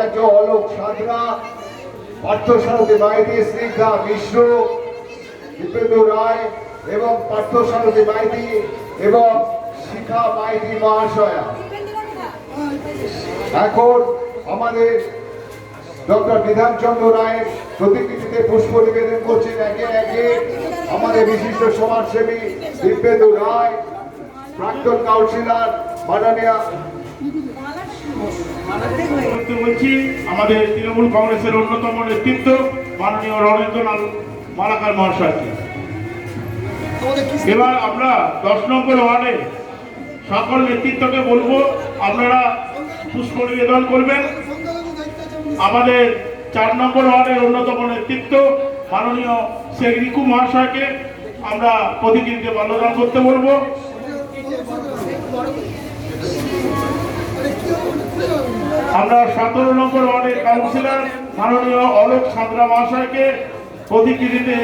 ভট্টাচার্য, অলোক সাঁতরা, পার্থসারথী মাইতি, স্নিগ্ধা মিশ্র, দীপেন্দু রায় এবং পার্থসারথী মাইতি এবং শিখা মাইতি মহাশয়া। এখন আমাদের ডক্টর বিধানচন্দ্র রায়ের প্রতিকৃতিতে পুষ্প নিবেদন করছেন একে একে আমাদের বিশিষ্ট সমাজসেবী দীপেন্দু রায়, প্রাক্তন কাউন্সিলর মাননীয় আমাদের তৃণমূল কংগ্রেসের অন্যতম নেতৃত্ব মাননীয় রণেন্দ্রনাথ মালাকার মহাশয়কে। এবার আমরা 10 নম্বর ওয়ার্ডে সকল নেতৃত্বকে বলবো আপনারা পুষ্প নিবেদন করবেন। আমাদের 4 নম্বর ওয়ার্ডের অন্যতম নেতৃত্ব মাননীয় শেখ রিকু মহাশয়কে আমরা প্রতিকৃতিতে মাল্যদান করতে বলবো। আমরা 17 নম্বর ওয়ার্ডের কাউন্সিলর মাননীয় অলোক সাঁতরা মহাশয়কে প্রতিকৃতিতে